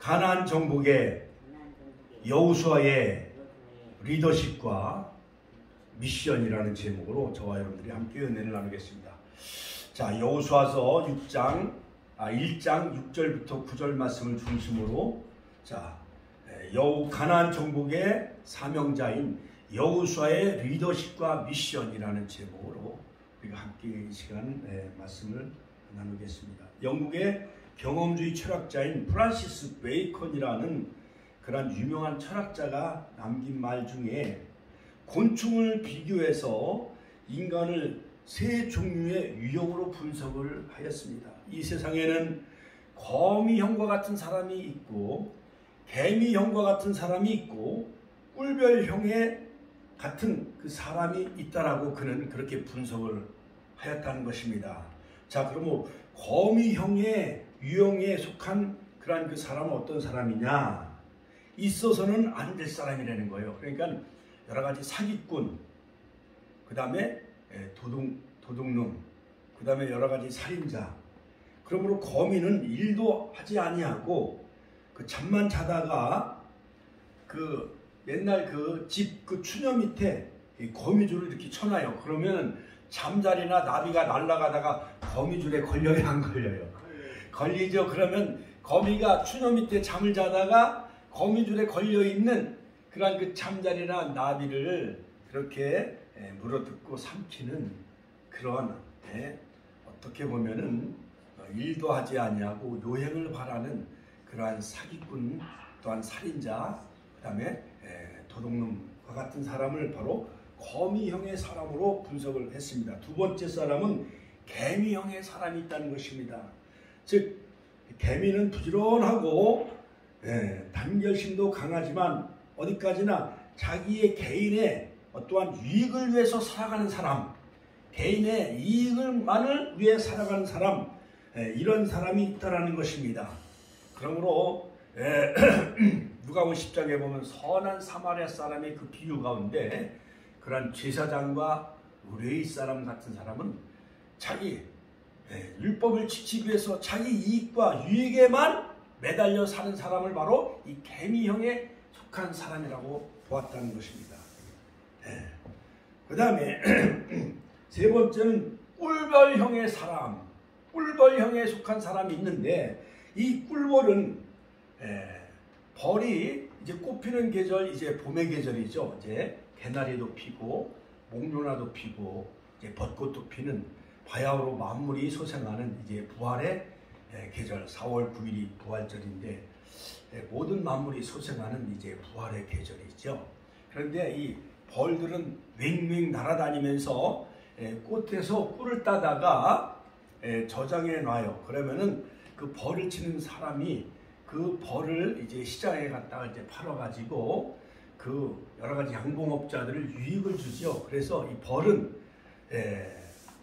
가나안 정복의 여호수아의 리더십과 미션이라는 제목으로 저와 여러분들이 함께 은혜를 나누겠습니다. 자, 여호수아서 1장 6절부터 9절 말씀을 중심으로 가나안 정복의 사명자인 여호수아의 리더십과 미션이라는 제목으로 우리가 함께 이 시간 말씀을 나누겠습니다. 영국의 경험주의 철학자인 프란시스 베이컨이라는 그런 유명한 철학자가 남긴 말 중에 곤충을 비교해서 인간을 세 종류의 유형으로 분석을 하였습니다. 이 세상에는 거미형과 같은 사람이 있고, 개미형과 같은 사람이 있고, 꿀별형의 같은 그 사람이 있다라고 그는 그렇게 분석을 하였다는 것입니다. 자, 그러면 거미형의 유형에 속한 그러한 그 사람은 어떤 사람이냐? 있어서는 안 될 사람이라는 거예요. 그러니까 여러 가지 사기꾼, 그 다음에 도둑놈, 그 다음에 여러 가지 살인자. 그러므로 거미는 일도 하지 아니하고 그 잠만 자다가 그 옛날 그 집 그 추녀 밑에 거미줄을 이렇게 쳐놔요. 그러면 잠자리나 나비가 날아가다가 거미줄에 걸려요, 안 걸려요? 걸리죠. 그러면 거미가 추녀 밑에 잠을 자다가 거미줄에 걸려있는 그런 그 잠자리나 나비를 그렇게 물어뜯고 삼키는 그런 어떻게 보면은 일도 하지 아니하고 요행을 바라는 그러한 사기꾼, 또한 살인자, 그 다음에 도둑놈과 같은 사람을 바로 거미형의 사람으로 분석을 했습니다. 두 번째 사람은 개미형의 사람이 있다는 것입니다. 즉 개미는 부지런하고 단결심도 강하지만 어디까지나 자기의 개인의 어떠한 유익을 위해서 살아가는 사람, 개인의 이익을만을 위해 살아가는 사람, 이런 사람이 있다라는 것입니다. 그러므로 누가복음 10장에 보면 선한 사마리아 사람의 그 비유 가운데 그러한 제사장과 의뢰의 사람 같은 사람은 자기 율법을 지키기 위해서 자기 이익과 유익에만 매달려 사는 사람을 바로 이 개미형에 속한 사람이라고 보았다는 것입니다. 그 다음에 세 번째는 꿀벌형의 사람, 꿀벌형에 속한 사람이 있는데 이 꿀벌은 벌이 이제 꽃피는 계절, 이제 봄의 계절이죠. 이제 개나리도 피고 목련화도 피고 이제 벚꽃도 피는 바야흐로 만물이 소생하는 이제 부활의 계절, 4월 9일이 부활절인데 모든 만물이 소생하는 이제 부활의 계절이죠. 그런데 이 벌들은 맹맹 날아다니면서 꽃에서 꿀을 따다가 저장해 놔요. 그러면은 그 벌을 치는 사람이 그 벌을 이제 시장에 갔다가 이제 팔아가지고 그 여러 가지 양봉업자들을 유익을 주죠. 그래서 이 벌은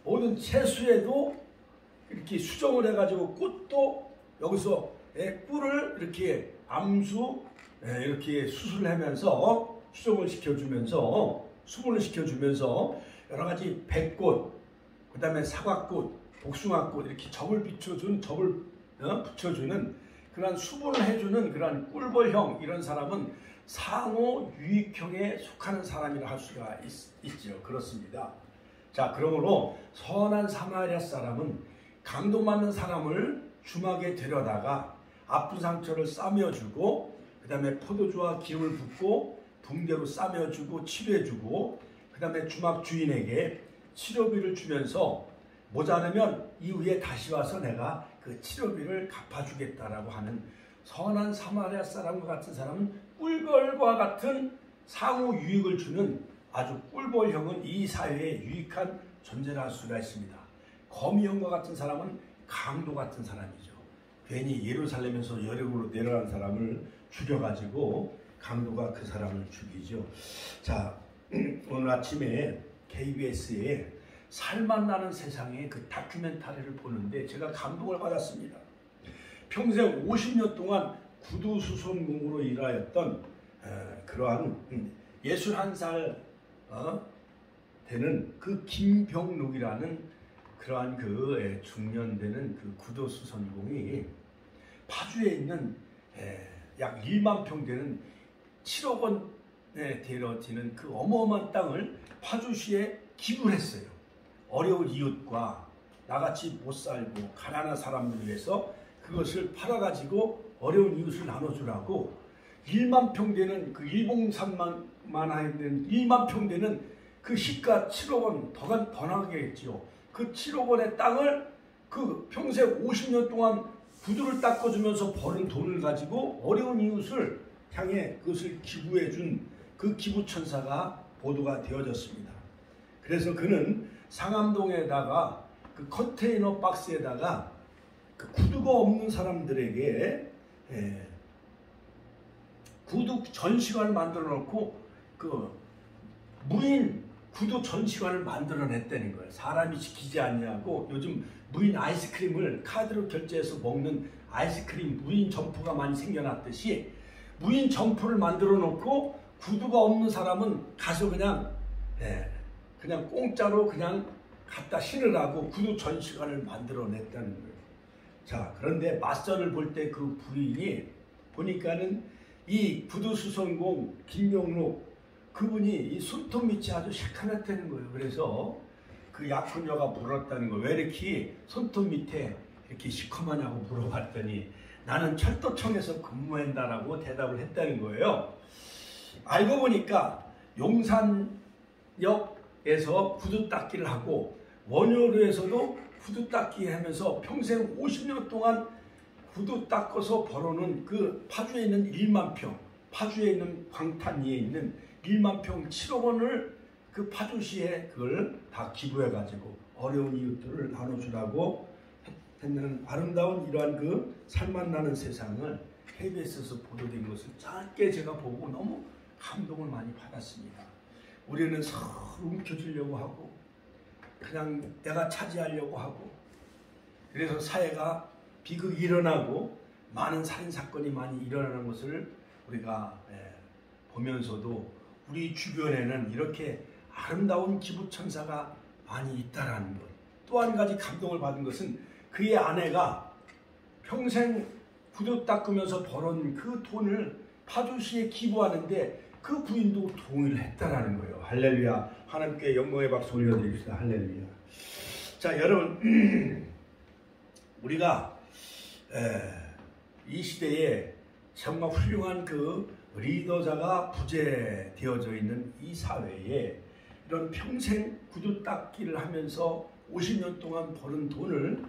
모든 채수에도 이렇게 수정을 해가지고 꽃도 여기서 꿀을 이렇게 암수 이렇게 수술하면서 수정을 시켜주면서 수분을 시켜주면서 여러 가지 백꽃, 그 다음에 사과꽃, 복숭아꽃 이렇게 접을 붙여주는 그런 수분을 해주는 그런 꿀벌형, 이런 사람은 상호 유익형에 속하는 사람이라 할 수가 있죠. 그렇습니다. 자, 그러므로 선한 사마리아 사람은 강도 맞는 사람을 주막에 데려다가 아픈 상처를 싸매어주고 그 다음에 포도주와 기름을 붓고 붕대로 싸매어주고 치료해주고 그 다음에 주막 주인에게 치료비를 주면서 모자르면 이후에 다시 와서 내가 그 치료비를 갚아주겠다라고 하는 선한 사마리아 사람과 같은 사람은 꿀벌과 같은 상호 유익을 주는 아주 꿀벌형은 이 사회에 유익한 존재라 할 수가 있습니다. 거미형과 같은 사람은 강도 같은 사람이죠. 괜히 예루살렘에서 여리고로 내려간 사람을 죽여가지고 강도가 그 사람을 죽이죠. 자, 오늘 아침에 KBS에 살맛 나는 세상의 그 다큐멘터리를 보는데 제가 감동을 받았습니다. 평생 50년 동안 구두수선공으로 일하였던 그러한 61살 되는 그 김병록이라는 그러한 그 중년되는 그 구두수선공이 파주에 있는 약 1만 평 되는 7억 원에 되어지는 그 어마어마한 땅을 파주시에 기부를 했어요. 어려운 이웃과 나같이 못 살고 가난한 사람들을 위해서 그것을 팔아가지고 어려운 이웃을 나눠주라고 1만 평 되는 그 일봉산만 하는 1만 평 되는 그 시가 7억 원 더 나가겠지요. 그 7억 원의 땅을 그 평생 50년 동안 구두를 닦아주면서 버는 돈을 가지고 어려운 이웃을 향해 그것을 기부해 준 그 기부천사가 보도가 되어졌습니다. 그래서 그는 상암동에다가 그 컨테이너 박스에다가 그 구두가 없는 사람들에게 구두 전시관을 만들어 놓고 그 무인 구두 전시관을 만들어냈다는 거예요. 사람이 지키지 않냐고 요즘 무인 아이스크림을 카드로 결제해서 먹는 아이스크림 무인 점포가 많이 생겨났듯이 무인 점포를 만들어 놓고 구두가 없는 사람은 가서 그냥 공짜로 그냥 갖다 신으라고 구두 전시관을 만들어냈다는 거예요. 자, 그런데 맞선을 볼 때 그 부인이 보니까는 이 구두 수선공 김명록 그분이 이 손톱 밑이 아주 시커멓다는 거예요. 그래서 그 약혼녀가 물었다는 거예요. 왜 이렇게 손톱 밑에 이렇게 시커멓냐고 물어봤더니 나는 철도청에서 근무한다라고 대답을 했다는 거예요. 알고 보니까 용산역에서 구두 닦기를 하고 원효로에서도 구두 닦기 하면서 평생 50년 동안 구두 닦아서 벌어놓은 그 파주에 있는 1만 평, 파주에 있는 광탄리에 있는 1만 평 7억 원을 그 파주시에 그걸 다 기부해가지고 어려운 이웃들을 나눠주라고 했는 아름다운 이러한 그 살맛나는 세상을 KBS에서 보도된 것을 짧게 제가 보고 너무 감동을 많이 받았습니다. 우리는 서로 움켜쥐려고 하고 그냥 내가 차지하려고 하고 그래서 사회가 비극이 일어나고 많은 살인사건이 많이 일어나는 것을 우리가 보면서도 우리 주변에는 이렇게 아름다운 기부천사가 많이 있다라는 것. 또 한 가지 감동을 받은 것은 그의 아내가 평생 구두 닦으면서 벌은 그 돈을 파주시에 기부하는데 그 부인도 동의를 했다라는 거예요. 할렐루야. 하나님께 영광의 박수 올려드립시다. 할렐루야. 자, 여러분 우리가 이 시대에 정말 훌륭한 그 리더자가 부재되어져 있는 이 사회에 이런 평생 구두 닦기를 하면서 50년 동안 버는 돈을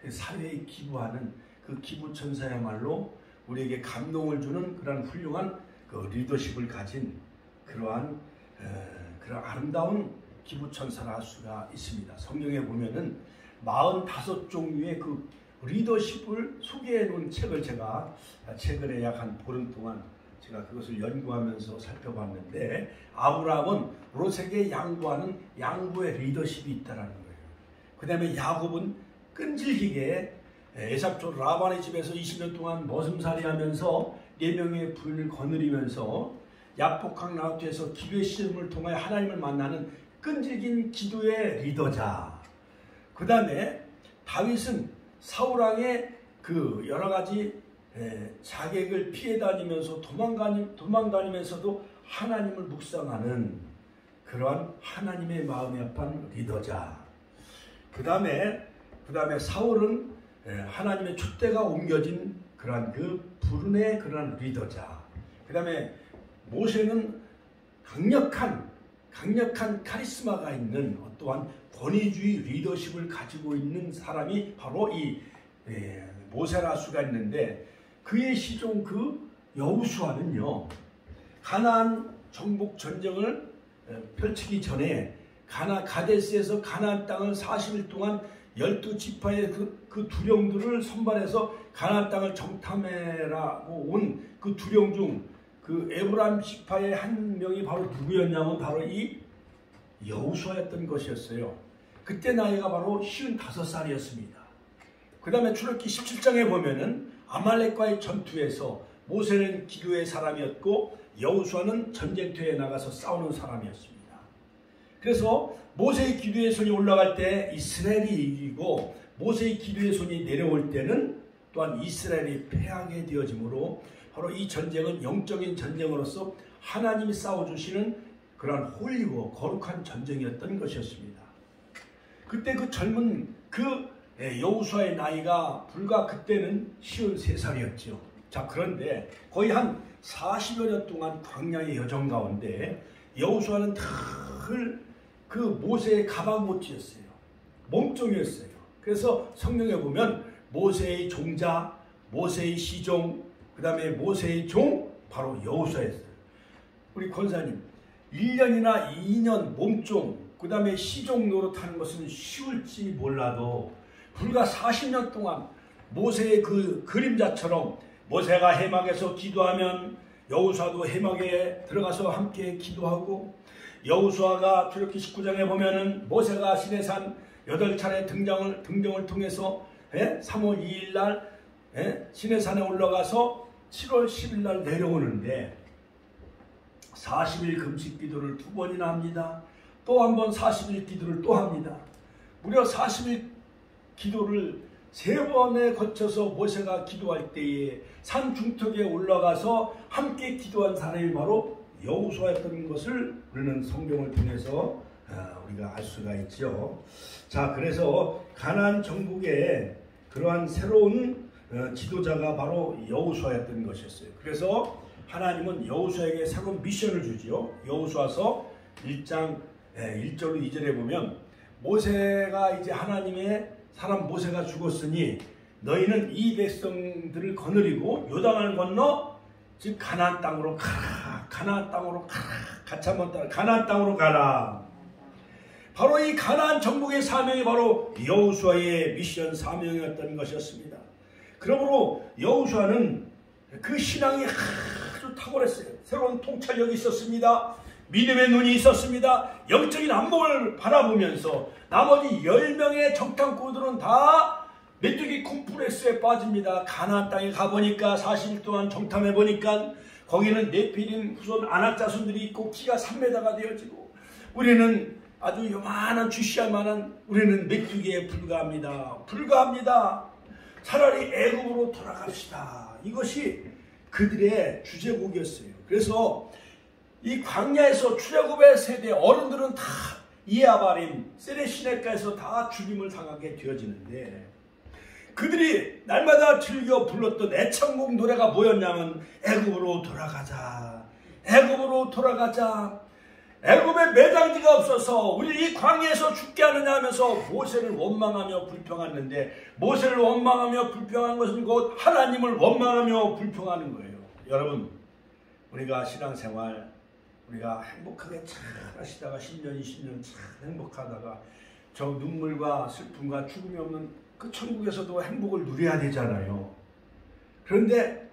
사회에 기부하는 그 기부천사야말로 우리에게 감동을 주는 그런 훌륭한 그 리더십을 가진 그러한 아름다운 기부천사라 할 수가 있습니다. 성경에 보면은 45종류의 그 리더십을 소개해 놓은 책을 제가 최근에 약 한 보름 동안 제가 그것을 연구하면서 살펴봤는데 아브라함은 롯에게 양보하는 양보의 리더십이 있다는 거예요. 그 다음에 야곱은 끈질기게 에삽족 라반의 집에서 20년 동안 머슴살이 하면서 4명의 부인을 거느리면서 야복강 라우트에서 기도의 시험을 통하여 하나님을 만나는 끈질긴 기도의 리더자. 그 다음에 다윗은 사울왕의 그 여러 가지 자객을 피해 다니면서 도망다니면서도 하나님을 묵상하는 그러한 하나님의 마음에 합한 리더자. 그 다음에 사울은 하나님의 촛대가 옮겨진 그러한 그 불운의 그러한 리더자. 그 다음에 모세는 강력한 카리스마가 있는 어떠한 권위주의 리더십을 가지고 있는 사람이 바로 이 모세라 수가 있는데 그의 시종 그 여호수아는요 가나안 정복 전쟁을 펼치기 전에 가데스에서 가나안 땅을 40일 동안 12지파의 그 두령들을 선발해서 가나안 땅을 정탐해라고 온 그 두령 중 그 에브라임 지파의 한 명이 바로 누구였냐면 바로 이 여호수아였던 것이었어요. 그때 나이가 바로 55살이었습니다. 그 다음에 출애굽기 17장에 보면은 아말렉과의 전투에서 모세는 기도의 사람이었고 여호수아는 전쟁터에 나가서 싸우는 사람이었습니다. 그래서 모세의 기도의 손이 올라갈 때 이스라엘이 이기고 모세의 기도의 손이 내려올 때는 또한 이스라엘이 패하게 되어지므로 바로 이 전쟁은 영적인 전쟁으로서 하나님이 싸워주시는 그러한 홀리고 거룩한 전쟁이었던 것이었습니다. 그때 그 젊은 여호수아의 나이가 불과 그때는 53살이었죠. 자, 그런데 거의 한 40여 년 동안 광야의 여정 가운데 여호수아는 늘 그 모세의 가방못지였어요. 몸종이었어요. 그래서 성경에 보면 모세의 종자, 모세의 시종, 그 다음에 모세의 종, 바로 여호수아였어요. 우리 권사님, 1년이나 2년 몸종, 그 다음에 시종 노릇하는 것은 쉬울지 몰라도 불과 40년 동안 모세의 그 그림자처럼 모세가 해막에서 기도하면 여호수아도 해막에 들어가서 함께 기도하고, 여호수아가 출애굽기 19장에 보면은 모세가 시내산 8차례 등정을 통해서 3월 2일 날 시내산에 올라가서 7월 10일 날 내려오는데 40일 금식 기도를 2번이나 합니다. 또 한 번 40일 기도를 또 합니다. 무려 40일 기도를 3번에 거쳐서 모세가 기도할 때에 산 중턱에 올라가서 함께 기도한 사람이 바로 여호수아였던 것을 우리는 성경을 통해서 우리가 알 수가 있죠. 자, 그래서 가나안 정복에 그러한 새로운 지도자가 바로 여호수아였던 것이었어요. 그래서 하나님은 여호수아에게 새로운 미션을 주지요. 여호수아서 1장 1절 2절에 보면 모세가 이제 하나님의 사람 모세가 죽었으니 너희는 이 백성들을 거느리고 요단을 건너 즉 가나안 땅으로 가라. 가나안 땅으로 가라. 같이 한번 따라 가나안 땅으로 가라. 바로 이 가나안 정복의 사명이 바로 여호수아의 미션 사명이었던 것이었습니다. 그러므로 여호수아는 그 신앙이 아주 탁월했어요. 새로운 통찰력이 있었습니다. 믿음의 눈이 있었습니다. 영적인 안목을 바라보면서 나머지 10명의 정탐꾼들은 다 메뚜기 콤플렉스에 빠집니다. 가나안 땅에 가보니까 40일 동안 정탐해보니까 거기는 네피림 후손 아낙 자손들이 있고 키가 3m가 되어지고 우리는 아주 요만한 주시할만한 우리는 메뚜기에 불과합니다. 차라리 애굽으로 돌아갑시다. 이것이 그들의 주제곡이었어요. 그래서 이 광야에서 출애굽의 세대 어른들은 다 이아바림, 세레시네가에서 다 죽임을 당하게 되어지는데 그들이 날마다 즐겨 불렀던 애창곡 노래가 뭐였냐면 애굽으로 돌아가자. 애굽으로 돌아가자. 애굽에 매장지가 없어서 우리 이 광야에서 죽게 하느냐 하면서 모세를 원망하며 불평하는데 모세를 원망하며 불평한 것은 곧 하나님을 원망하며 불평하는 거예요. 여러분, 우리가 신앙생활 우리가 행복하게 잘 하시다가 10년, 20년 잘 행복하다가 저 눈물과 슬픔과 죽음이 없는 그 천국에서도 행복을 누려야 되잖아요. 그런데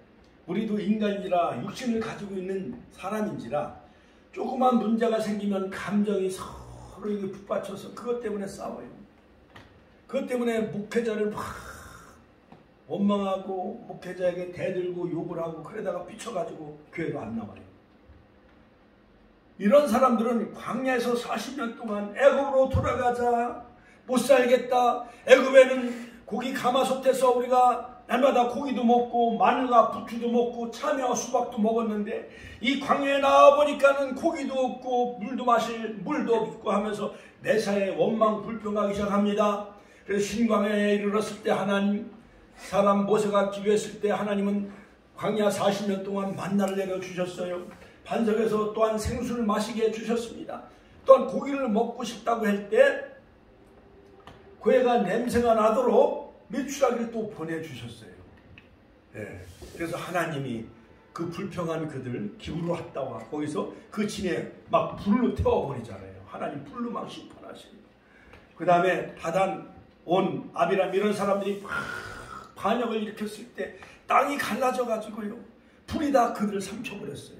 우리도 인간이라 육신을 가지고 있는 사람인지라 조그만 문제가 생기면 감정이 서로에게 붙받쳐서 그것 때문에 싸워요. 그것 때문에 목회자를 막 원망하고 목회자에게 대들고 욕을 하고 그러다가 삐쳐가지고 교회도 안 나와요. 이런 사람들은 광야에서 40년 동안 애굽으로 돌아가자. 못 살겠다. 애굽에는 고기 가마솥에서 우리가 날마다 고기도 먹고 마늘과 부추도 먹고 참외와 수박도 먹었는데 이 광야에 나와보니까는 고기도 없고 물도 없고 하면서 매사에 원망 불평하기 시작합니다. 그래서 신광야에 이르렀을 때 하나님 사람 모세가 기도했을 때 하나님은 광야 40년 동안 만나를 내려주셨어요. 반석에서 또한 생수를 마시게 해주셨습니다. 또한 고기를 먹고 싶다고 할 때 그애가 냄새가 나도록 메추라기를 또 보내주셨어요. 그래서 하나님이 그 불평한 그들 기브로 왔다와 거기서 그 진에 막 불로 태워버리잖아요. 하나님 불로 막 심판하십니다. 그 다음에 다단, 온, 아비람 이런 사람들이 막 반역을 일으켰을 때 땅이 갈라져가지고요. 불이 다 그들을 삼켜버렸어요.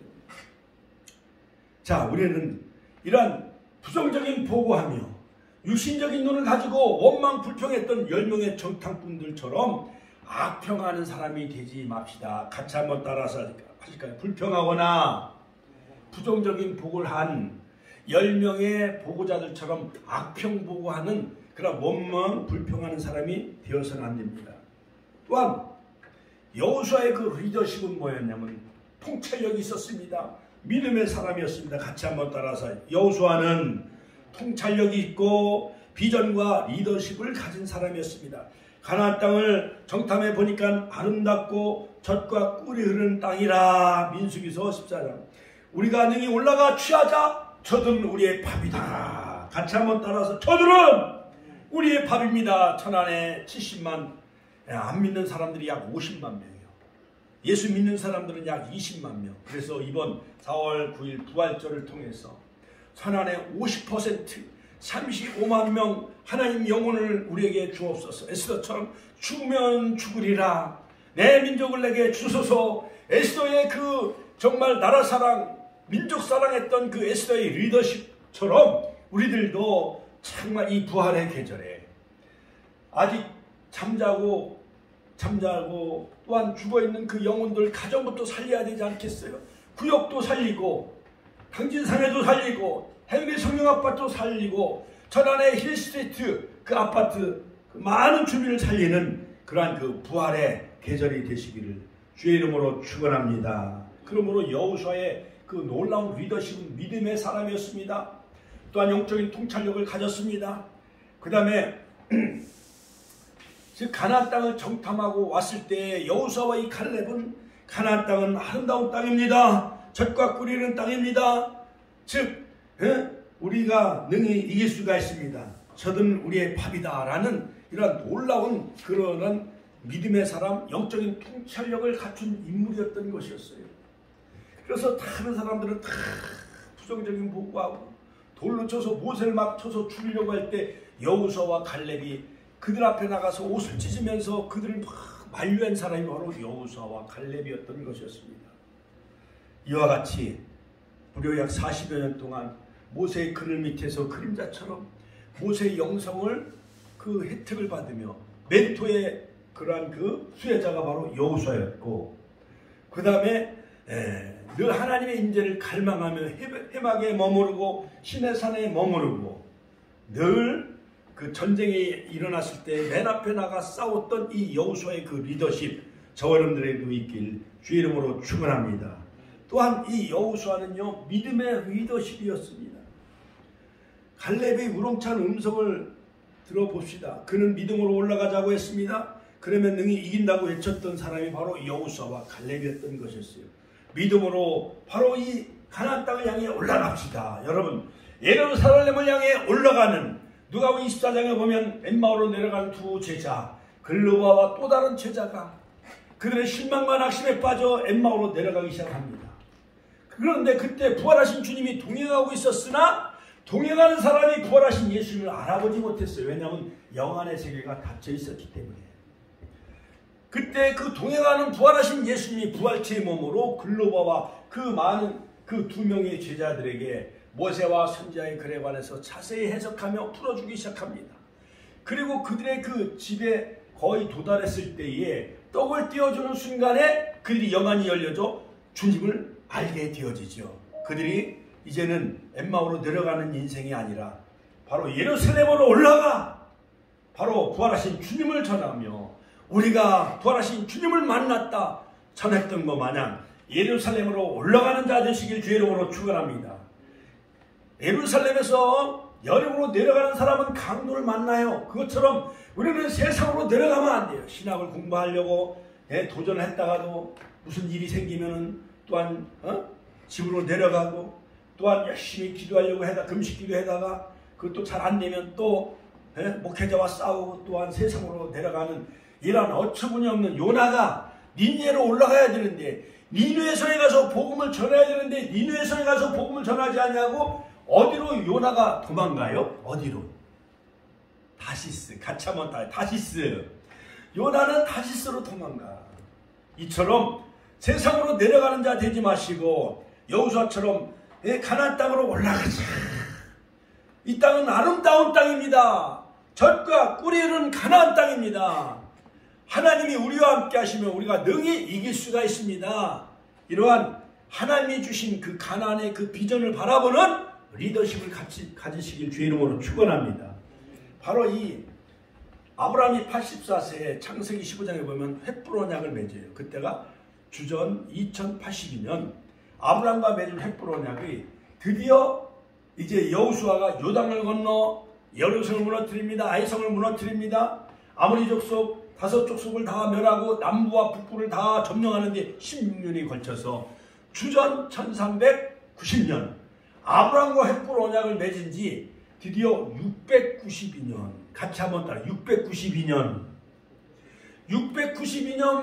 자, 우리는 이러한 부정적인 보고하며 육신적인 눈을 가지고 원망 불평했던 10명의 정탐꾼들처럼 악평하는 사람이 되지 맙시다. 같이 한번 따라서 하실까요? 불평하거나 부정적인 복을 한 10명의 보고자들처럼 악평 보고하는 그런 원망 불평하는 사람이 되어서는 안 됩니다. 또한 여호수아의 그 리더십은 뭐였냐면 통찰력이 있었습니다. 믿음의 사람이었습니다. 같이 한번 따라서 여호수아는 통찰력이 있고 비전과 리더십을 가진 사람이었습니다. 가나안 땅을 정탐해 보니까 아름답고 젖과 꿀이 흐르는 땅이라. 민수기서 14장. 우리가 능히 올라가 취하자. 저들은 우리의 밥이다. 같이 한번 따라서 저들은 우리의 밥입니다. 천안에 70만, 안 믿는 사람들이 약 50만 명이에요. 예수 믿는 사람들은 약 20만 명. 그래서 이번 4월 9일 부활절을 통해서 천안의 50%, 35만 명 하나님 영혼을 우리에게 주옵소서. 에스더처럼 죽으면 죽으리라. 내 민족을 내게 주소서. 에스더의 그 정말 나라 사랑, 민족 사랑했던 그 에스더의 리더십처럼 우리들도 정말 이 부활의 계절에 아직 잠자고 또한 죽어있는 그 영혼들 가정부터 살려야 되지 않겠어요? 구역도 살리고 당진산에도 살리고 henry 성령 아파트도 살리고 천안의 힐스트리트 그 아파트 그 많은 주민을 살리는 그러한 그 부활의 계절이 되시기를 주의 이름으로 축원합니다. 그러므로 여호수아의 그 놀라운 리더십은 믿음의 사람이었습니다. 또한 영적인 통찰력을 가졌습니다. 그 다음에 즉 가나안 땅을 정탐하고 왔을 때 여호수아와 이 갈렙은 가나안 땅은 아름다운 땅입니다. 젖과 꿀이 흐르는 땅입니다. 즉 우리가 능히 이길 수가 있습니다. 저들은 우리의 밥이다 라는 이런 놀라운 그런 믿음의 사람, 영적인 통찰력을 갖춘 인물이었던 것이었어요. 그래서 다른 사람들은 다 부정적인 보고하고 돌로 쳐서 모세를 막 쳐서 죽이려고 할 때 여호수아와 갈렙이 그들 앞에 나가서 옷을 찢으면서 그들을 막 만류한 사람이 바로 여호수아와 갈렙이었던 것이었습니다. 이와 같이 무려 약 40여 년 동안 모세의 그늘 밑에서 그림자처럼 모세의 영성을 그 혜택을 받으며 멘토의 그러한 그 수혜자가 바로 여호수아였고, 그 다음에 늘 하나님의 인재를 갈망하며 해막에 머무르고 시내산에 머무르고 늘 그 전쟁이 일어났을 때 맨 앞에 나가 싸웠던 이 여호수아의 그 리더십 저와 여러분들에게도 있길 주의 이름으로 축원합니다. 또한 이 여호수아는요 믿음의 리더십이었습니다. 갈렙의 우렁찬 음성을 들어봅시다. 그는 믿음으로 올라가자고 했습니다. 그러면 능히 이긴다고 외쳤던 사람이 바로 여호수아와 갈렙이었던 것이었어요. 믿음으로 바로 이 가나안 땅을 향해 올라갑시다. 여러분, 예루살렘을 향해 올라가는 누가복음 24장에 보면 엠마오로 내려가는 두 제자 글로바와 또 다른 제자가 그들의 실망과 낙심에 빠져 엠마오로 내려가기 시작합니다. 그런데 그때 부활하신 주님이 동행하고 있었으나 동행하는 사람이 부활하신 예수님을 알아보지 못했어요. 왜냐하면 영안의 세계가 닫혀 있었기 때문에. 그때 그 동행하는 부활하신 예수님이 부활체의 몸으로 글로바와 그 많은 그 두 명의 제자들에게 모세와 선지자의 글에 관해서 자세히 해석하며 풀어주기 시작합니다. 그리고 그들의 그 집에 거의 도달했을 때에 떡을 띄워주는 순간에 그들이 영안이 열려져 주님을 알게 되어지죠. 그들이 이제는 엠마오로 내려가는 인생이 아니라 바로 예루살렘으로 올라가 바로 부활하신 주님을 전하며 우리가 부활하신 주님을 만났다 전했던 것 마냥 예루살렘으로 올라가는 자 되시길 주의 이름으로 축원합니다. 예루살렘에서 여름으로 내려가는 사람은 강도를 만나요. 그것처럼 우리는 세상으로 내려가면 안 돼요. 신학을 공부하려고 도전했다가도 무슨 일이 생기면은 또한 집으로 내려가고 또한 열심히 기도하려고 해다 금식 기도하다가 그것도 잘 안 되면 또 목회자와 싸우고 또한 세상으로 내려가는 이런 어처구니 없는 요나가 니느웨로 올라가야 되는데 니느웨 성에 가서 복음을 전해야 되는데 니느웨 성에 가서 복음을 전하지 않냐고 어디로 요나가 도망가요? 어디로? 다시스. 같이 한번 다시스. 요나는 다시스로 도망가. 이처럼 세상으로 내려가는 자 되지 마시고 여호수아처럼 가나안 땅으로 올라가자. 이 땅은 아름다운 땅입니다. 젖과 꿀이 흐르는 가나안 땅입니다. 하나님이 우리와 함께 하시면 우리가 능히 이길 수가 있습니다. 이러한 하나님이 주신 그 가나안의 그 비전을 바라보는 리더십을 같이 가지시길 주의 이름으로 축원합니다. 바로 이 아브라함이 84세에 창세기 15장에 보면 횃불 언약을 맺어요. 그때가 주전 2082년 아브라함과 맺은 횃불 언약이 드디어 이제 여호수아가 요단을 건너 여리고성을 무너뜨립니다. 아이성을 무너뜨립니다. 아모리 족속 5족속을 다 멸하고 남부와 북부를 다 점령하는데 16년이 걸쳐서 주전 1390년 아브라함과 횃불 언약을 맺은 지 드디어 692년, 같이 한번 따라 692년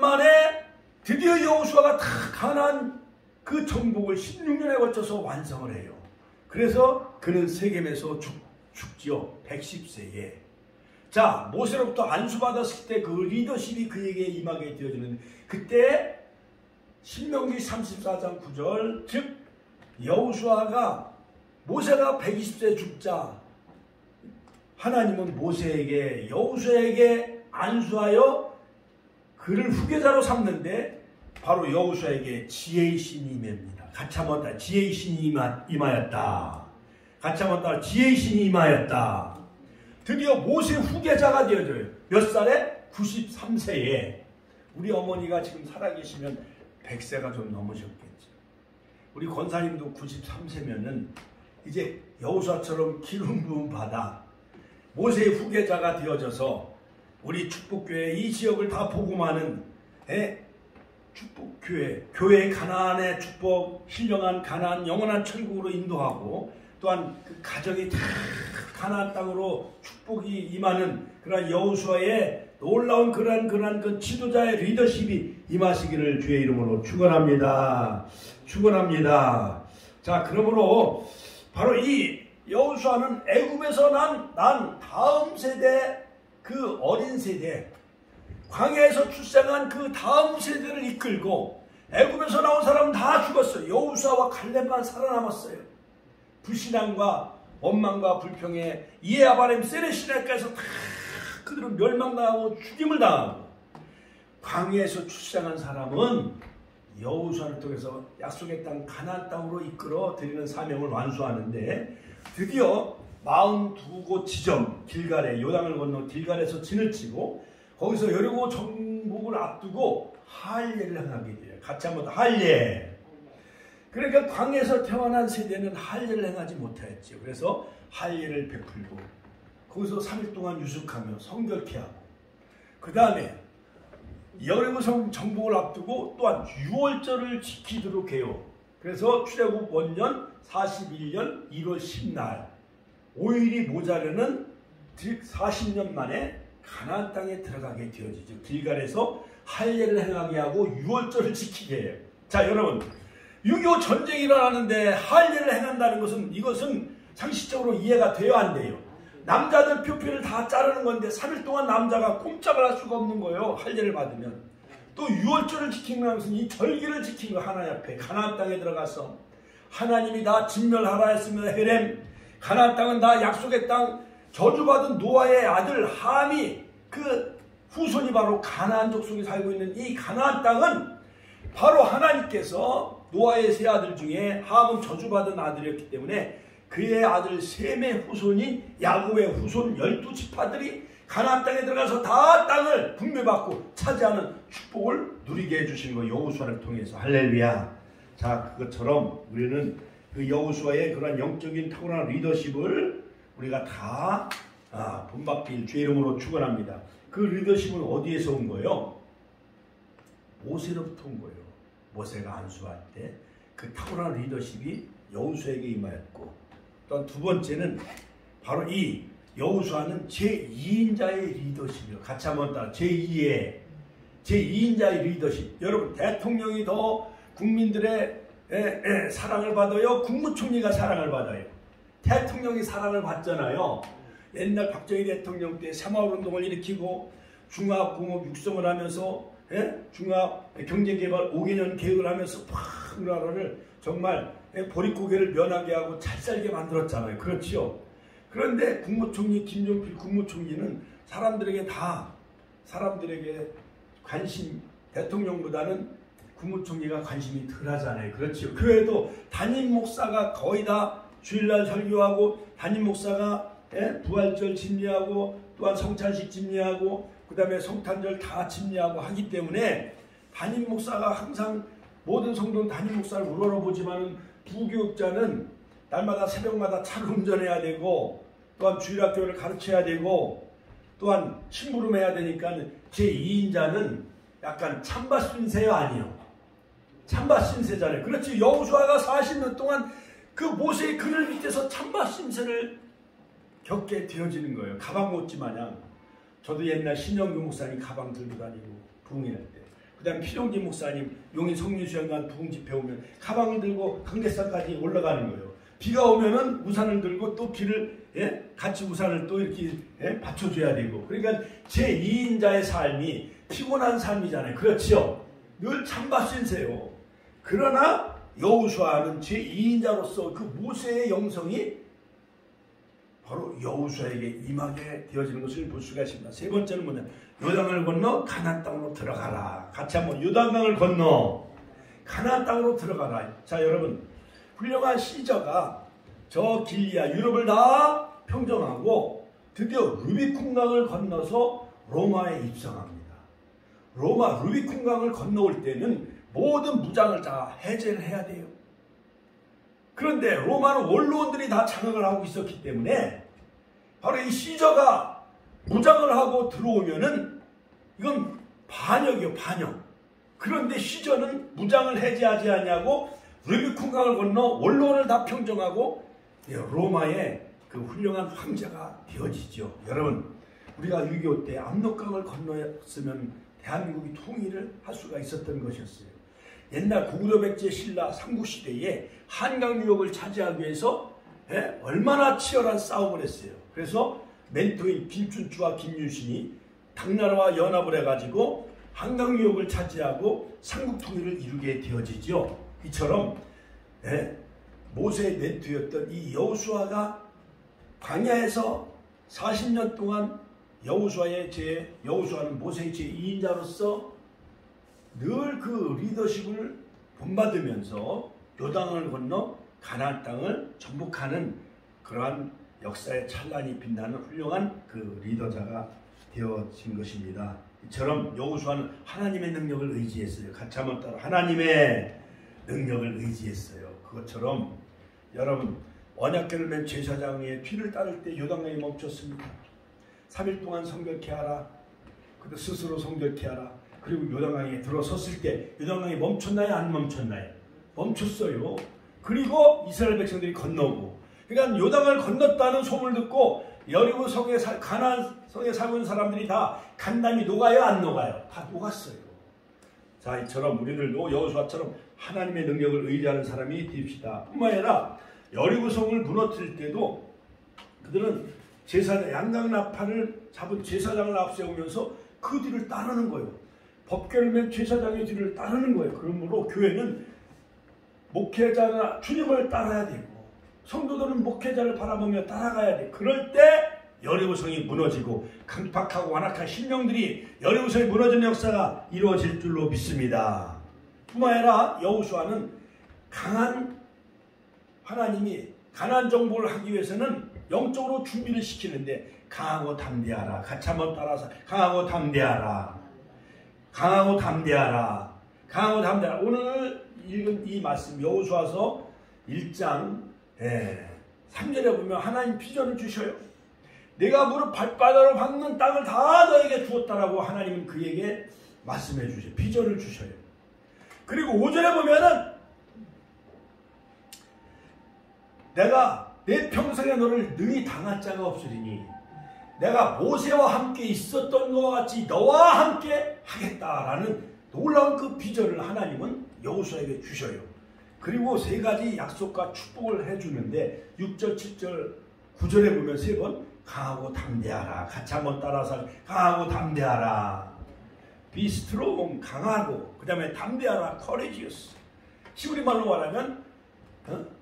만에 드디어 여호수아가 다 가나안 그 정복을 16년에 걸쳐서 완성을 해요. 그래서 그는 세겜에서 죽지요. 110세에. 자, 모세로부터 안수받았을 때 그 리더십이 그에게 임하게 되어지는데, 그때 신명기 34장 9절, 즉 여호수아가 모세가 120세 죽자 하나님은 모세에게 여호수아에게 안수하여 그를 후계자로 삼는데 바로 여호수아에게 지혜의 신이 임합니다. 같이 한번 따라 지혜의 신이 임하였다. 같이 한번 따라 지혜의 신이 임하였다. 드디어 모세 후계자가 되어져요. 몇 살에? 93세에. 우리 어머니가 지금 살아계시면 100세가 좀 넘으셨겠죠. 우리 권사님도 93세면은 이제 여호수아처럼 기름 부음 받아 모세의 후계자가 되어져서 우리 축복교회 이 지역을 다 복음하는 축복교회, 교회 가나안의 축복, 신령한 가나안 영원한 천국으로 인도하고 또한 그 가정이 다 가나안 땅으로 축복이 임하는 그런 여호수아의 놀라운 그러한 그 지도자의 리더십이 임하시기를 주의 이름으로 축원합니다. 축원합니다. 자, 그러므로 바로 이 여호수아는 애굽에서 난 다음 세대, 그 어린 세대, 광야에서 출생한 그 다음 세대를 이끌고 애굽에서 나온 사람은 다 죽었어요. 여호수아와 갈렙만 살아남았어요. 불신앙과 원망과 불평에 이에아바렘 세레시네까지서 다 그들은 멸망당하고 죽임을 당하고, 광야에서 출생한 사람은 여호수아를 통해서 약속의 땅 가나안 땅으로 이끌어 드리는 사명을 완수하는데, 드디어 42곳 지점 길갈에 요단을 건너 길갈에서 진을 치고 거기서 여리고 정복을 앞두고 할례를 행하게 돼요. 같이 한번 더 할례. 그러니까 광야에서 태어난 세대는 할례를 행하지 못했죠. 그래서 할례를 베풀고 거기서 3일 동안 유숙하며 성결케 하고, 그 다음에 여리고 정복을 앞두고 또한 유월절을 지키도록 해요. 그래서 출애굽 원년 41년 1월 10날 5일이 모자르는 즉 40년 만에 가나안 땅에 들어가게 되어지죠. 길갈에서 할례를 행하게 하고 유월절을 지키게 해요. 자, 여러분, 6.25 전쟁이 일어나는데 할례를 행한다는 것은, 이것은 상식적으로 이해가 돼요, 안 돼요? 남자들 표피를 다 자르는 건데 3일 동안 남자가 꼼짝을 할 수가 없는 거예요. 할례를 받으면. 또 유월절을 지키는 것은 이 절기를 지킨 거 하나님 앞에 가나안 땅에 들어가서 하나님이 다 진멸하라 했으면 헤렘, 가나안 땅은 다 약속의 땅, 저주받은 노아의 아들 함이 그 후손이 바로 가나안 족속이 살고 있는 이 가나안 땅은 바로 하나님께서 노아의 세 아들 중에 함은 저주받은 아들이었기 때문에 그의 아들 셈의 후손인 야곱의 후손 12지파들이 가나안 땅에 들어가서 다 땅을 분배받고 차지하는 축복을 누리게 해주신 거, 여호수아를 통해서. 할렐루야. 자, 그것처럼 우리는 그 여호수아의 그런 영적인 탁월한 리더십을 우리가 다 본받길 주의 이름으로 축원합니다. 그 리더십은 어디에서 온 거예요? 모세로부터 온 거예요. 모세가 안수할 때 그 탁월한 리더십이 여호수아에게 임하였고, 또한 두 번째는 바로 이 여호수아는 제2인자의 리더십이에요. 같이 한번 따라 제2인자의 리더십. 여러분, 대통령이 더 국민들의 사랑을 받아요? 국무총리가 사랑을 받아요? 대통령이 사랑을 받잖아요. 옛날 박정희 대통령 때 새마을운동을 일으키고 중화공업 육성을 하면서 중화 경제개발 5개년 계획을 하면서 팍 우리나라를 정말 보릿고개를 면하게 하고 잘 살게 만들었잖아요. 그렇지요? 그런데 국무총리 김종필 국무총리는 사람들에게 관심, 대통령보다는 국무총리가 관심이 덜하잖아요. 그렇지요? 교회도 담임 목사가 거의 다 주일날 설교하고, 담임 목사가 부활절 진리하고, 또한 성찬식 집례하고 그 다음에 성탄절 다 집례하고 하기 때문에 담임 목사가 항상 모든 성도는 담임 목사를 우러러보지만은 부교육자는 날마다 새벽마다 차를 운전해야 되고 또한 주일학교를 가르쳐야 되고 또한 심부름해야 되니까 제2인자는 약간 찬밥 신세요 아니요? 찬밥 신세잖아요. 그렇지. 여호수아가 40년 동안 그 모세의 그늘 밑에서 찬밥 신세를 겪게 되어지는 거예요. 가방 못지 마냥. 저도 옛날 신영규 목사님 가방 들고 다니고 부흥회할 때 그 다음에 피종진 목사님 용인 성리수양관 부흥 집회 오면 가방을 들고 강대산까지 올라가는 거예요. 비가 오면은 우산을 들고 또 비를 같이 우산을 또 이렇게 받쳐줘야 되고 그러니까 제2인자의 삶이 피곤한 삶이잖아요. 그렇지요. 늘 찬밥신세요. 그러나 여호수아는 제2인자로서 그 모세의 영성이 바로 여호수아에게 임하게 되어지는 것을 볼 수가 있습니다. 세 번째는 뭐냐? 요단강을 건너 가나안 땅으로 들어가라. 같이 한번 요단강을 건너 가나안 땅으로 들어가라. 자 여러분 훌륭한 시저가 저 길리아 유럽을 다 평정하고 드디어 루비콘강을 건너서 로마에 입성합니다. 로마 루비콘강을 건너올 때는 모든 무장을 다 해제를 해야 돼요. 그런데 로마는 원로원들이 다 장악을 하고 있었기 때문에 바로 이 시저가 무장을 하고 들어오면은 이건 반역이요, 반역. 그런데 시저는 무장을 해제하지 않냐고 루비콘강을 건너 원로원을 다 평정하고 로마의 그 훌륭한 황제가 되어지죠. 여러분, 우리가 6.25 때 압록강을 건너였으면 대한민국이 통일을 할 수가 있었던 것이었어요. 옛날 고구려 백제 신라 삼국시대에 한강 유역을 차지하기 위해서 얼마나 치열한 싸움을 했어요. 그래서 멘토인 김춘추와 김유신이 당나라와 연합을 해가지고 한강 유역을 차지하고 삼국 통일을 이루게 되어지죠. 이처럼 모세의 멘토였던 이 여호수아가 광야에서 40년 동안 여호수아는 모세의 제2인자로서 늘 그 리더십을 본받으면서 요단강을 건너 가나안 땅을 정복하는 그러한 역사의 찬란히 빛나는 훌륭한 그 리더자가 되어진 것입니다. 이처럼 여호수아는 하나님의 능력을 의지했어요. 같이 한번 따라 하나님의 능력을 의지했어요. 그것처럼 여러분 언약궤를 맨 제사장의 뒤를 따를 때 요단강이 멈췄습니다. 3일 동안 성결케 하라. 그때 스스로 성결케 하라. 그리고 요단강에 들어섰을 때 요단강이 멈췄나요? 안 멈췄나요? 멈췄어요. 그리고 이스라엘 백성들이 건너고 그러니까 요단강을 건넜다는 소문을 듣고 여리고 성에 가나안 성에 살고 있는 사람들이 다 간담이 녹아요? 안 녹아요? 다 녹았어요. 자, 이처럼 우리들도 여호수아처럼 하나님의 능력을 의지하는 사람이 됩시다. 뿐만 아니라 여리고 성을 무너뜨릴 때도 그들은 양강 나팔을 잡은 제사장을 앞세우면서 그 뒤를 따르는 거예요. 법궤를 맨 제사장의 뒤를 따르는 거예요. 그러므로 교회는 목회자나 주님을 따라야 되고 성도들은 목회자를 바라보며 따라가야 돼. 그럴 때 여리고성이 무너지고 강팍하고 완악한 신령들이 여리고성이 무너지는 역사가 이루어질 줄로 믿습니다. 뿐만 아니라 여호수아는 하나님이 가나안 정복을 하기 위해서는 영적으로 준비를 시키는데 강하고 담대하라. 같이 한번 따라서 강하고 담대하라. 강하고 담대하라. 강하고 담대하라. 오늘 읽은 이 말씀 여호수아서 1장 3절에 보면 하나님 비전을 주셔요. 내가 무릎 발바닥으로 밟는 땅을 다 너에게 주었다라고 하나님은 그에게 말씀해 주셔요. 비전을 주셔요. 그리고 5절에 보면은 내가 내 평생에 너를 능히 당할 자가 없으리니 내가 모세와 함께 있었던 것과 같이 너와 함께 하겠다라는 놀라운 그 비전을 하나님은 여호수아에게 주셔요. 그리고 세 가지 약속과 축복을 해주는데 6절, 7절, 9절에 보면 세 번 강하고 담대하라. 같이 한번 따라서 강하고 담대하라. Be strong, 강하고 그 다음에 담대하라. courageous. 히브리 말로 말하면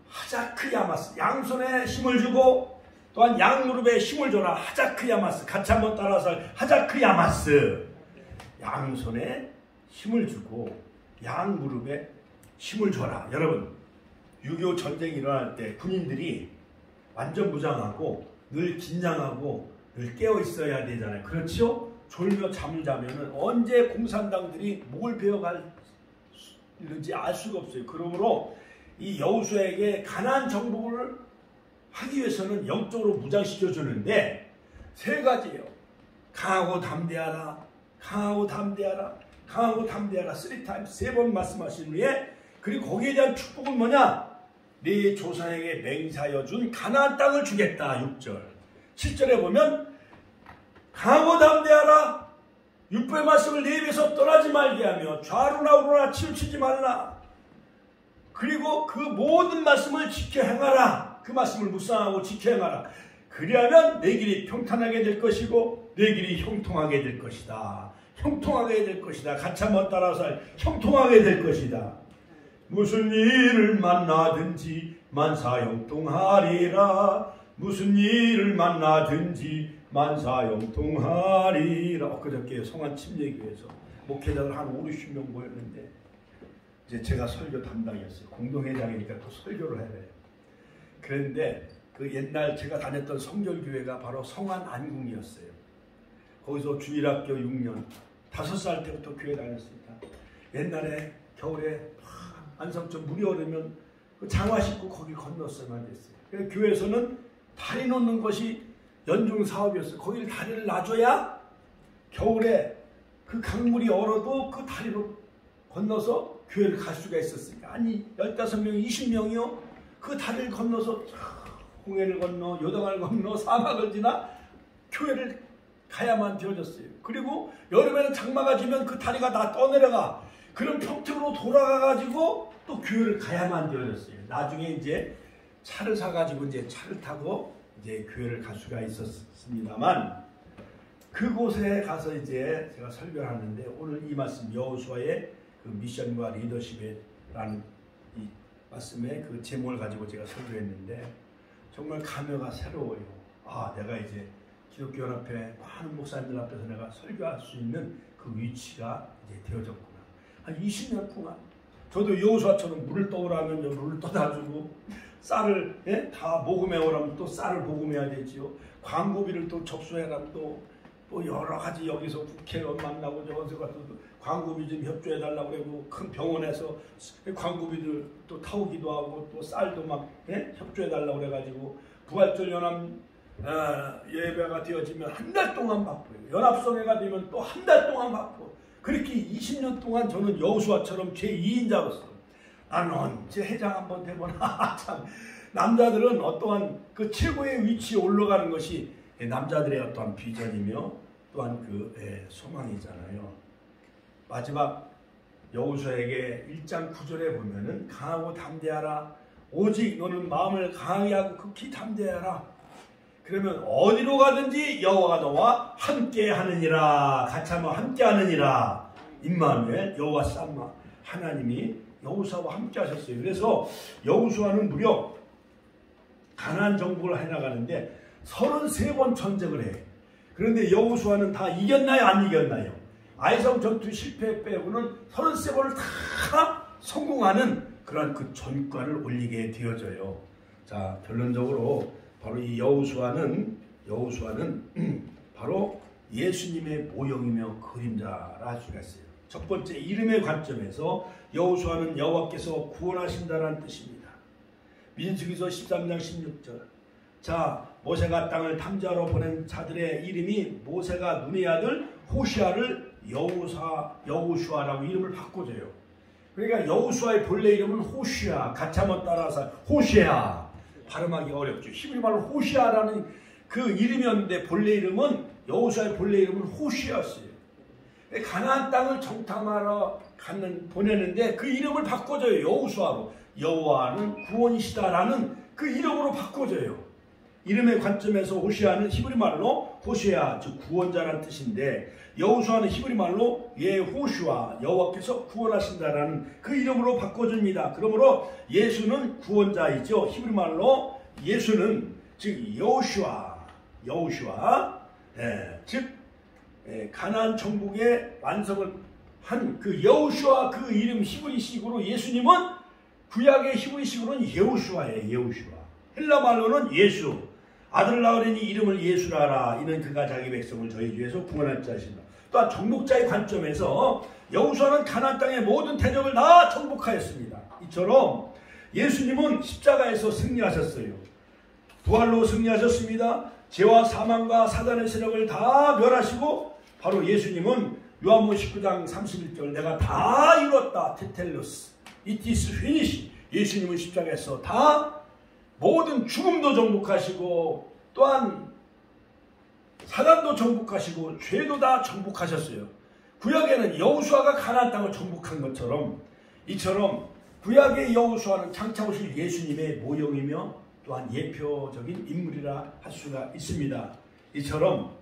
하자크야마스. 양손에 힘을 주고 또한 양무릎에 힘을 줘라. 하자크야마스. 같이 한번 따라서 하자크야마스. 양손에 힘을 주고 양무릎에 힘을 줘라. 여러분 6.25 전쟁이 일어날 때 군인들이 완전 무장하고 늘 긴장하고 깨어 있어야 되잖아요. 그렇죠? 졸며 잠을 자면은 언제 공산당들이 뭘 베어갈는지 알 수가 없어요. 그러므로 이 여호수아에게 가나안 정복을 하기 위해서는 영적으로 무장시켜 주는데 세 가지예요. 강하고 담대하라, 강하고 담대하라, 강하고 담대하라. 3타임 3번 말씀하신 후에 그리고 거기에 대한 축복은 뭐냐? 네 조상에게 맹세하여 준 가나안 땅을 주겠다. 6절 7절에 보면 강하고 담대하라. 율법의 말씀을 내 입에서 떠나지 말게 하며 좌로나 우로나 치우치지 말라. 그리고 그 모든 말씀을 지켜 행하라. 그 말씀을 묵상하고 지켜 행하라. 그리하면 내 길이 평탄하게 될 것이고 내 길이 형통하게 될 것이다. 형통하게 될 것이다. 같이 한번 따라서 형통하게 될 것이다. 무슨 일을 만나든지 만사 형통하리라. 무슨 일을 만나든지 만사 형통하리라. 엊그저께 성안 침례교회에서 목회자들 한 50명 모였는데 이제 제가 설교 담당이었어요. 공동회장이니까 또 설교를 해야 돼요. 그런데 그 옛날 제가 다녔던 성결교회가 바로 성안 안궁이었어요. 거기서 주일학교 6년 5살 때부터 교회 다녔습니다. 옛날에 겨울에 안성천 물이 오르면 그 장화 신고 거기 건넜어야만 됐어요. 그래서 교회에서는 다리 놓는 것이 연중 사업이었어요. 거기를 다리를 놔줘야 겨울에 그 강물이 얼어도 그 다리로 건너서 교회를 갈 수가 있었으니까. 아니 15명 20명이요 그 다리를 건너서 홍해를 건너 요단강을 건너 사막을 지나 교회를 가야만 되어졌어요. 그리고 여름에는 장마가 지면 그 다리가 다 떠내려가. 그런 평택으로 돌아가가지고 또 교회를 가야만 되어졌어요. 나중에 이제 차를 사가지고 이제 차를 타고 이제 교회를 갈 수가 있었습니다만 그곳에 가서 이제 제가 설교를 하는데 오늘 이 말씀 여호수아의 그 미션과 리더십이라는 이 말씀의 그 제목을 가지고 제가 설교했는데 정말 감회가 새로워요. 아, 내가 이제 기독교 연합회 많은 목사님들 앞에서 내가 설교할 수 있는 그 위치가 이제 되어졌구나. 한 20년 동안 저도 여호수아처럼 물을 떠오라면 물을 떠다주고 쌀을 다 모금해 오라면 또 쌀을 모금해야 되지요. 광고비를 또 접수해라면 또 여러 가지 여기서 국회의원 만나고 저기서 가서 광고비 좀 협조해 달라고 그러고 큰 병원에서 광고비들 또 타오기도 하고 또 쌀도 막 협조해 달라고 그래가지고 부활절 연합 예배가 되어지면 한 달 동안 바빠요. 연합성회가 되면 또 한 달 동안 바빠요. 그렇게 20년 동안 저는 여호수아처럼 제2인자로서 나는 언제 회장 한번 되거나 참 남자들은 어떠한 그 최고의 위치에 올라가는 것이 남자들의 어떠한 비전이며 또한 그 소망이잖아요. 마지막 여호수아에게 1장 9절에 보면은 강하고 담대하라. 오직 너는 마음을 강하게 하고 극히 담대하라. 그러면 어디로 가든지 여호와가 너와 함께 하느니라. 같이 한번 함께 하느니라. 임마누엘 여호와 쌈마 하나님이 여호수아와 함께 하셨어요. 그래서 여호수아는 무려 가나안 정복을 해나가는데 33번 전쟁을 해요. 그런데 여호수아는 다 이겼나요? 안 이겼나요? 아이성 전투 실패 빼고는 33번을 다 성공하는 그런 그 전과를 올리게 되어져요. 자, 결론적으로 바로 이 여호수아는 바로 예수님의 모형이며 그림자라 할 수가 있어요. 첫 번째 이름의 관점에서 여호수아는 여호와께서 구원하신다는 뜻입니다. 민수기서 13장 16절. 자, 모세가 땅을 탐지하러 보낸 자들의 이름이 모세가 눈의 아들 호시아를 여호수아라고 이름을 바꿔줘요. 그러니까 여호수아의 본래 이름은 호시아. 같이 한번 따라서 호시아. 발음하기가 어렵죠. 히브리 말로 호시아라는 그 이름이었는데 본래 이름은 여호수아의 본래 이름은 호시아였어요. 가나안 땅을 정탐하러 보내는데 그 이름을 바꿔줘요. 여호수아로. 여호와는 구원이시다라는 그 이름으로 바꿔줘요. 이름의 관점에서 호시아는 히브리 말로 호시아, 즉 구원자라는 뜻인데 여호수아는 히브리 말로 예호슈아, 여호와께서 구원하신다라는 그 이름으로 바꿔줍니다. 그러므로 예수는 구원자이죠. 히브리 말로 예수는 즉 여호슈아, 즉 가나안 정복의 완성을 한 그 여호슈아 그 이름 히브리식으로 예수님은 구약의 히브리식으로는 예호슈아예요. 예호슈아. 헬라 말로는 예수. 아들 낳으리니 이름을 예수라 하라. 이는 그가 자기 백성을 저희 주에서 구원할 자시라. 또한 정복자의 관점에서 여호수아는 가나안 땅의 모든 대적을 다 정복하였습니다. 이처럼 예수님은 십자가에서 승리하셨어요. 부활로 승리하셨습니다. 죄와 사망과 사단의 세력을 다 멸하시고 바로 예수님은 요한복음 19장 31절 내가 다 이뤘다 테텔로스 it is finished. 예수님은 십자가에서 다 모든 죽음도 정복하시고 또한 사단도 정복하시고 죄도 다 정복하셨어요. 구약에는 여호수아가 가나안 땅을 정복한 것처럼 이처럼 구약의 여호수아는 장차 오실 예수님의 모형이며 또한 예표적인 인물이라 할 수가 있습니다. 이처럼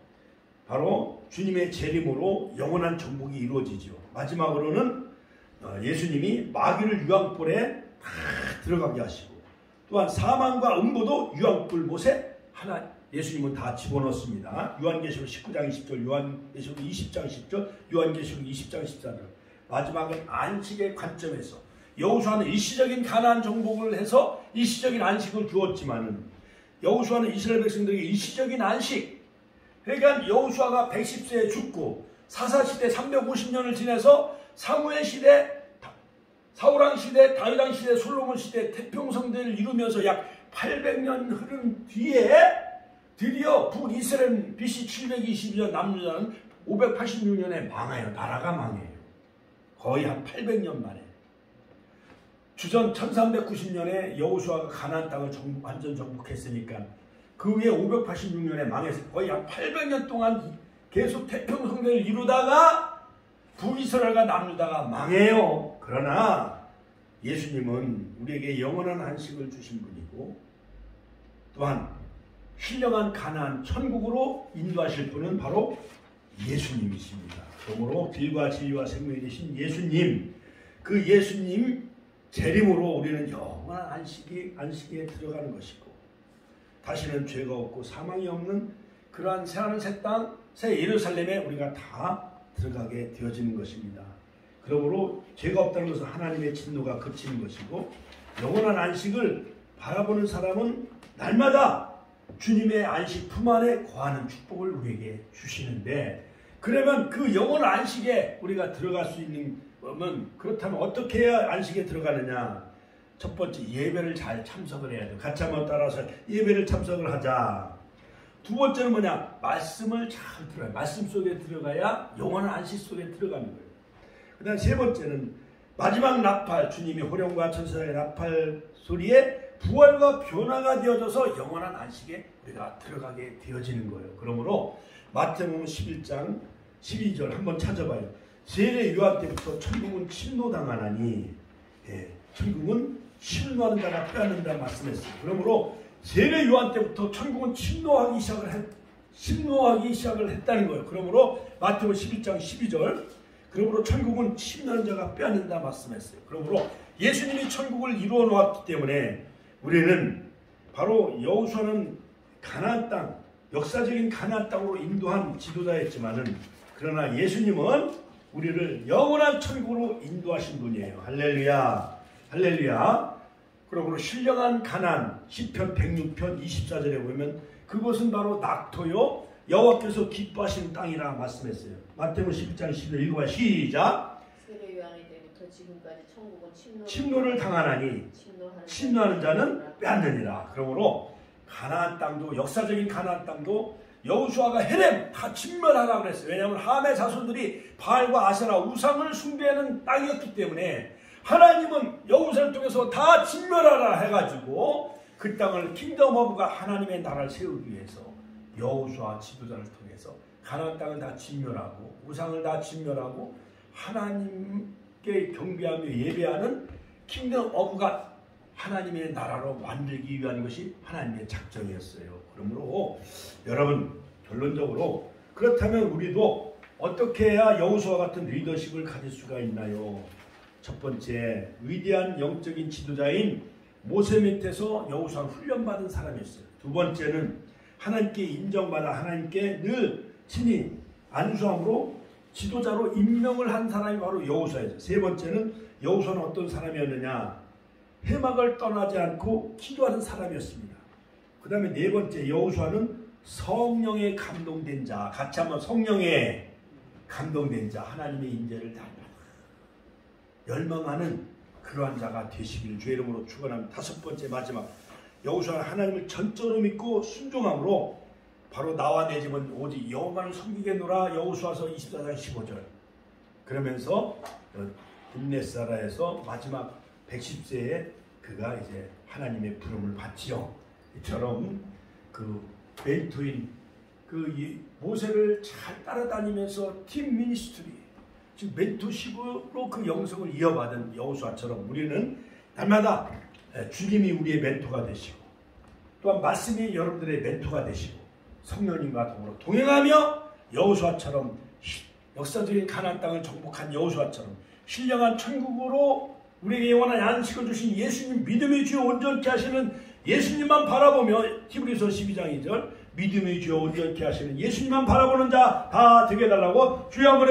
바로 주님의 재림으로 영원한 정복이 이루어지죠. 마지막으로는 예수님이 마귀를 유황불에 다 들어가게 하시고 또한 사망과 음보도 유황불 못에 하나 예수님은 다 집어넣습니다. 요한계시록 19장 20절, 요한계시록 20장 10절, 요한계시록 20장 14절. 마지막은 안식의 관점에서 여호수아는 일시적인 가나안 정복을 해서 일시적인 안식을 주었지만은 여호수아는 이스라엘 백성들에게 일시적인 안식. 그러니까 여호수아가 110세에 죽고 사사시대 350년을 지내서 사무엘 시대, 사울왕 시대, 다윗왕 시대, 솔로몬 시대 태평성대를 이루면서 약 800년 흐른 뒤에 드디어 북이스라엘 BC 722년 남유다는 586년에 망해요. 나라가 망해요. 거의 한 800년 만에. 주전 1390년에 여호수아가 가나안 땅을 완전 정복했으니까 그 후에 586년에 망해서 거의 한 800년 동안 계속 태평성대를 이루다가 북이스라엘과 남유다가 망해요. 그러나 예수님은 우리에게 영원한 안식을 주신 분이고 또한 신령한 가나안 천국으로 인도하실 분은 바로 예수님이십니다. 그러므로 길과 진리와 생명이 되신 예수님, 그 예수님 재림으로 우리는 영원한 안식에 들어가는 것이고 다시는 죄가 없고 사망이 없는 그러한 새하늘 새 땅, 새 예루살렘에 우리가 다 들어가게 되어지는 것입니다. 그러므로 죄가 없다는 것은 하나님의 진노가 그치는 것이고 영원한 안식을 바라보는 사람은 날마다 주님의 안식 품 안에 거하는 축복을 우리에게 주시는데 그러면 그 영원한 안식에 우리가 들어갈 수 있는 거면 그렇다면 어떻게 해야 안식에 들어가느냐? 첫 번째 예배를 잘 참석을 해야 돼요. 같이 한번 따라서 예배를 참석을 하자. 두 번째는 뭐냐? 말씀을 잘 들어야 말씀 속에 들어가야 영원한 안식 속에 들어가는 거예요. 그 다음 세 번째는 마지막 나팔 주님이 호령과 천사의 나팔 소리에 부활과 변화가 되어져서 영원한 안식에 우리가 들어가게 되어지는 거예요. 그러므로 마태복음 11장 12절 한번 찾아봐요. 세례 요한 때부터 천국은 침노당하나니 천국은 침노하는 자가 빼앗는다 말씀했어요. 그러므로 세례 요한 때부터 천국은 침노하기 시작을 했다는 거예요. 그러므로 마태복음 11장 12절 그러므로 천국은 침노하는 자가 빼앗는다 말씀했어요. 그러므로 예수님이 천국을 이루어 놓았기 때문에 우리는 바로 여호수아는 가나안 땅, 역사적인 가나안 땅으로 인도한 지도자였지만은 그러나 예수님은 우리를 영원한 천국으로 인도하신 분이에요. 할렐루야, 할렐루야. 그러므로 신령한 가나안 시편 106편 24절에 보면 그것은 바로 낙토요 여호와께서 기뻐하시는 땅이라 말씀했어요. 마태복음 11장 11절 읽어봐 시작. 세례 요한의 때부터 지금까지 천국은 침노를 당하나니 침노하는 자는 빼앗느니라. 그러므로 가나안 땅도 역사적인 가나안 땅도 여호수아가 헤렘 다 침멸하라고 그랬어요. 왜냐하면 함의 자손들이 바알과 아세라 우상을 숭배하는 땅이었기 때문에 하나님은 여호수아를 통해서 다 침멸하라 해가지고 그 땅을 킹덤 오브가 하나님의 나라를 세우기 위해서 여호수아 지도자를 통해서 가나안 땅을 다 진멸하고 우상을 다 진멸하고 하나님께 경배하며 예배하는 킹덤 오브가 하나님의 나라로 만들기 위한 것이 하나님의 작정이었어요. 그러므로 여러분 결론적으로 그렇다면 우리도 어떻게 해야 여호수아 같은 리더십을 가질 수가 있나요? 첫 번째 위대한 영적인 지도자인 모세 밑에서 여호수아를 훈련받은 사람이었어요. 두 번째는 하나님께 인정받아 하나님께 늘 친히 안수함으로 지도자로 임명을 한 사람이 바로 여호수아였어요. 세 번째는 여호수아는 어떤 사람이었느냐? 해막을 떠나지 않고 기도하는 사람이었습니다. 그 다음에 네 번째 여호수아는 성령에 감동된 자. 같이 한번 성령에 감동된 자. 하나님의 인재를 다 열망하는 그러한 자가 되시기를 주의 이름으로 축원합니다. 다섯 번째 마지막 여호수아는 하나님을 전적으로 믿고 순종함으로 바로 나와 내 집은 오직 여호와를 섬기겠노라. 여호수아서 24장 15절. 그러면서 딥네사라에서 마지막 110세에 그가 이제 하나님의 부름을 받지요. 이처럼 그 멘토인 그 모세를 잘 따라다니면서 팀 미니스트리, 즉 멘토십으로 그 영성을 이어받은 여호수아처럼 우리는 날마다 주님이 우리의 멘토가 되시고 또한 말씀이 여러분들의 멘토가 되시고 성령님과 더불어 동행하며 여호수아처럼 역사적인 가나안 땅을 정복한 여호수아처럼 신령한 천국으로 우리에게 영원한 안식을 주신 예수님, 믿음의 주여 온전케 하시는 예수님만 바라보며 히브리서 12장 2절 믿음의 주여 온전케 하시는 예수님만 바라보는 자 다 되게 해달라고 주여 한번